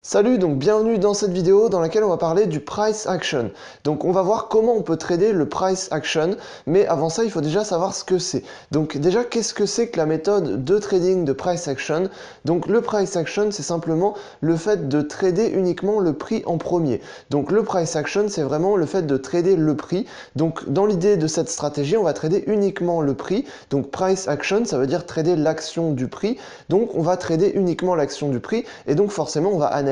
Salut, donc bienvenue dans cette vidéo dans laquelle on va parler du price action. Donc on va voir comment on peut trader le price action, mais avant ça il faut déjà savoir ce que c'est. Donc déjà qu'est-ce que c'est que la méthode de trading de price action? Donc le price action c'est simplement le fait de trader uniquement le prix en premier. Donc le price action c'est vraiment le fait de trader le prix. Donc dans l'idée de cette stratégie on va trader uniquement le prix. Donc price action ça veut dire trader l'action du prix. Donc on va trader uniquement l'action du prix et donc forcément on va analyser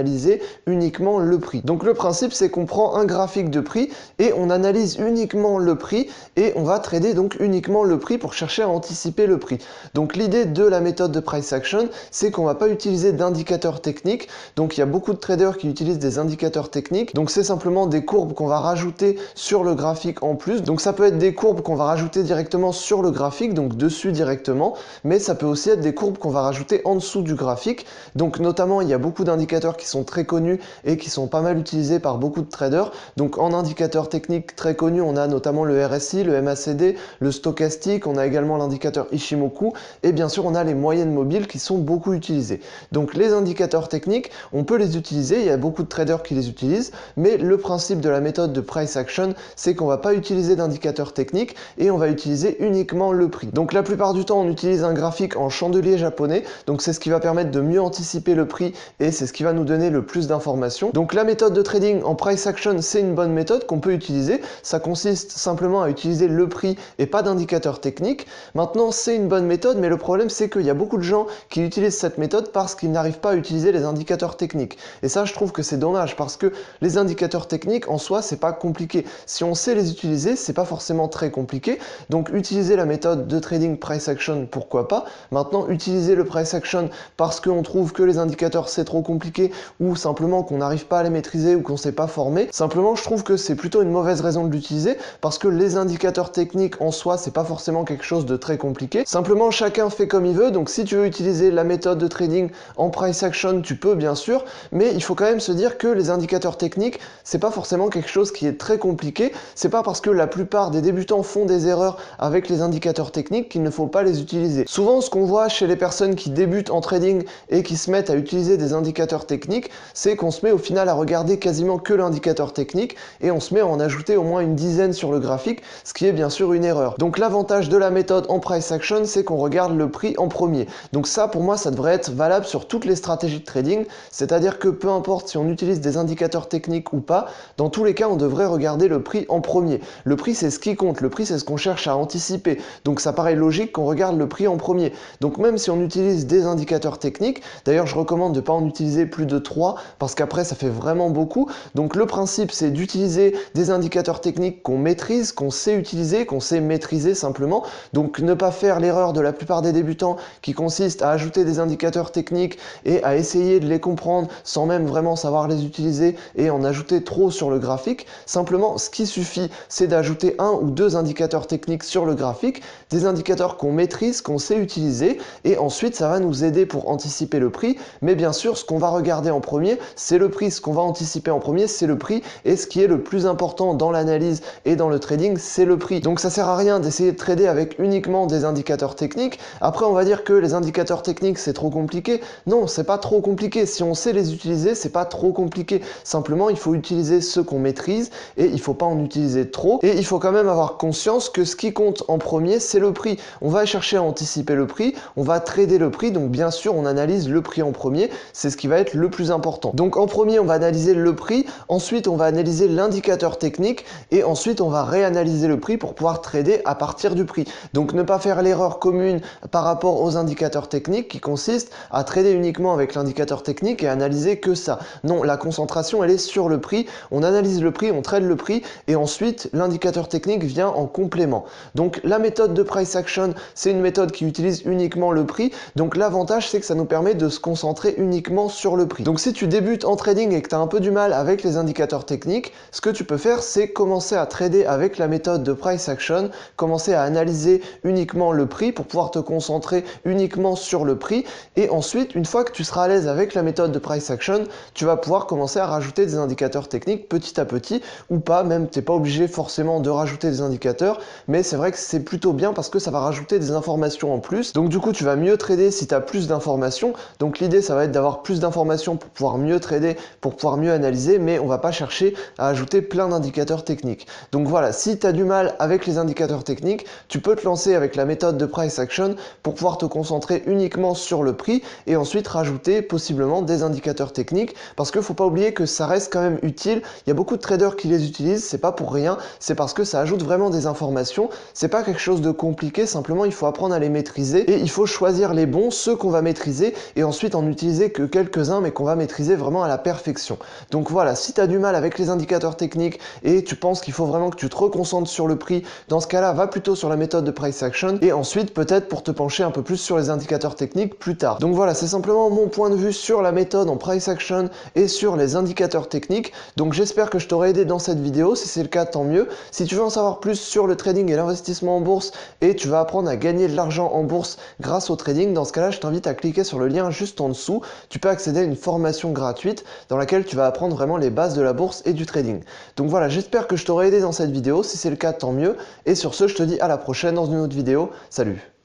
uniquement le prix. Donc le principe c'est qu'on prend un graphique de prix et on analyse uniquement le prix et on va trader donc uniquement le prix pour chercher à anticiper le prix. Donc l'idée de la méthode de price action c'est qu'on va pas utiliser d'indicateurs techniques. Donc il y a beaucoup de traders qui utilisent des indicateurs techniques. Donc c'est simplement des courbes qu'on va rajouter sur le graphique en plus. Donc ça peut être des courbes qu'on va rajouter directement sur le graphique, donc dessus directement, mais ça peut aussi être des courbes qu'on va rajouter en dessous du graphique. Donc notamment il y a beaucoup d'indicateurs qui sont très connus et qui sont pas mal utilisés par beaucoup de traders. Donc en indicateurs techniques très connus, on a notamment le RSI, le MACD, le stochastique, on a également l'indicateur Ishimoku et bien sûr on a les moyennes mobiles qui sont beaucoup utilisées. Donc les indicateurs techniques, on peut les utiliser, il y a beaucoup de traders qui les utilisent, mais le principe de la méthode de price action, c'est qu'on va pas utiliser d'indicateurs techniques et on va utiliser uniquement le prix. Donc la plupart du temps, on utilise un graphique en chandelier japonais, donc c'est ce qui va permettre de mieux anticiper le prix et c'est ce qui va nous donner le plus d'informations. Donc la méthode de trading en price action, c'est une bonne méthode qu'on peut utiliser. Ça consiste simplement à utiliser le prix et pas d'indicateur technique. Maintenant, c'est une bonne méthode, mais le problème c'est qu'il y a beaucoup de gens qui utilisent cette méthode parce qu'ils n'arrivent pas à utiliser les indicateurs techniques. Et ça, je trouve que c'est dommage parce que les indicateurs techniques en soi, c'est pas compliqué. Si on sait les utiliser, c'est pas forcément très compliqué. Donc utiliser la méthode de trading price action, pourquoi pas. Maintenant, utiliser le price action parce qu'on trouve que les indicateurs c'est trop compliqué ou simplement qu'on n'arrive pas à les maîtriser ou qu'on s'est pas formé. Simplement, je trouve que c'est plutôt une mauvaise raison de l'utiliser parce que les indicateurs techniques en soi, c'est pas forcément quelque chose de très compliqué. Simplement, chacun fait comme il veut. Donc, si tu veux utiliser la méthode de trading en price action, tu peux bien sûr, mais il faut quand même se dire que les indicateurs techniques, c'est pas forcément quelque chose qui est très compliqué. C'est pas parce que la plupart des débutants font des erreurs avec les indicateurs techniques qu'il ne faut pas les utiliser. Souvent, ce qu'on voit chez les personnes qui débutent en trading et qui se mettent à utiliser des indicateurs techniques, c'est qu'on se met au final à regarder quasiment que l'indicateur technique et on se met à en ajouter au moins une dizaine sur le graphique, ce qui est bien sûr une erreur. Donc l'avantage de la méthode en price action, c'est qu'on regarde le prix en premier. Donc ça, pour moi, ça devrait être valable sur toutes les stratégies de trading, c'est-à-dire que peu importe si on utilise des indicateurs techniques ou pas, dans tous les cas, on devrait regarder le prix en premier. Le prix, c'est ce qui compte, le prix, c'est ce qu'on cherche à anticiper. Donc ça paraît logique qu'on regarde le prix en premier. Donc même si on utilise des indicateurs techniques, d'ailleurs je recommande de ne pas en utiliser plus de 3 parce qu'après ça fait vraiment beaucoup. Donc le principe c'est d'utiliser des indicateurs techniques qu'on maîtrise, qu'on sait utiliser, qu'on sait maîtriser simplement. Donc ne pas faire l'erreur de la plupart des débutants qui consiste à ajouter des indicateurs techniques et à essayer de les comprendre sans même vraiment savoir les utiliser et en ajouter trop sur le graphique. Simplement ce qui suffit c'est d'ajouter un ou deux indicateurs techniques sur le graphique, des indicateurs qu'on maîtrise, qu'on sait utiliser et ensuite ça va nous aider pour anticiper le prix. Mais bien sûr ce qu'on va regarder en premier c'est le prix, ce qu'on va anticiper en premier c'est le prix et ce qui est le plus important dans l'analyse et dans le trading c'est le prix. Donc ça sert à rien d'essayer de trader avec uniquement des indicateurs techniques. Après on va dire que les indicateurs techniques c'est trop compliqué. Non, c'est pas trop compliqué. Si on sait les utiliser c'est pas trop compliqué. Simplement il faut utiliser ceux qu'on maîtrise et il faut pas en utiliser trop et il faut quand même avoir conscience que ce qui compte en premier c'est le prix. On va chercher à anticiper le prix, on va trader le prix, donc bien sûr on analyse le prix en premier, c'est ce qui va être le plus important. Donc en premier on va analyser le prix, ensuite on va analyser l'indicateur technique et ensuite on va réanalyser le prix pour pouvoir trader à partir du prix. Donc ne pas faire l'erreur commune par rapport aux indicateurs techniques qui consiste à trader uniquement avec l'indicateur technique et analyser que ça. Non, la concentration elle est sur le prix, on analyse le prix, on trade le prix et ensuite l'indicateur technique vient en complément. Donc la méthode de price action c'est une méthode qui utilise uniquement le prix, donc l'avantage c'est que ça nous permet de se concentrer uniquement sur le prix. Donc si tu débutes en trading et que tu as un peu du mal avec les indicateurs techniques, ce que tu peux faire c'est commencer à trader avec la méthode de price action, commencer à analyser uniquement le prix pour pouvoir te concentrer uniquement sur le prix et ensuite une fois que tu seras à l'aise avec la méthode de price action, tu vas pouvoir commencer à rajouter des indicateurs techniques petit à petit ou pas, même tu n'es pas obligé forcément de rajouter des indicateurs, mais c'est vrai que c'est plutôt bien parce que ça va rajouter des informations en plus. Donc du coup tu vas mieux trader si tu as plus d'informations. Donc l'idée ça va être d'avoir plus d'informations pour pouvoir mieux trader, pour pouvoir mieux analyser, mais on va pas chercher à ajouter plein d'indicateurs techniques. Donc voilà, si tu as du mal avec les indicateurs techniques, tu peux te lancer avec la méthode de price action pour pouvoir te concentrer uniquement sur le prix et ensuite rajouter possiblement des indicateurs techniques, parce qu'il ne faut pas oublier que ça reste quand même utile. Il y a beaucoup de traders qui les utilisent, c'est pas pour rien, c'est parce que ça ajoute vraiment des informations. C'est pas quelque chose de compliqué, simplement il faut apprendre à les maîtriser et il faut choisir les bons, ceux qu'on va maîtriser, et ensuite en utiliser que quelques-uns mais qu'on va maîtriser vraiment à la perfection. Donc voilà, si tu as du mal avec les indicateurs techniques et tu penses qu'il faut vraiment que tu te reconcentres sur le prix, dans ce cas-là, va plutôt sur la méthode de price action et ensuite peut-être pour te pencher un peu plus sur les indicateurs techniques plus tard. Donc voilà, c'est simplement mon point de vue sur la méthode en price action et sur les indicateurs techniques. Donc j'espère que je t'aurai aidé dans cette vidéo. Si c'est le cas, tant mieux. Si tu veux en savoir plus sur le trading et l'investissement en bourse et tu vas apprendre à gagner de l'argent en bourse grâce au trading, dans ce cas-là, je t'invite à cliquer sur le lien juste en dessous. Tu peux accéder à une formation gratuite dans laquelle tu vas apprendre vraiment les bases de la bourse et du trading. Donc voilà, j'espère que je t'aurai aidé dans cette vidéo. Si c'est le cas, tant mieux. Et sur ce, je te dis à la prochaine dans une autre vidéo. Salut!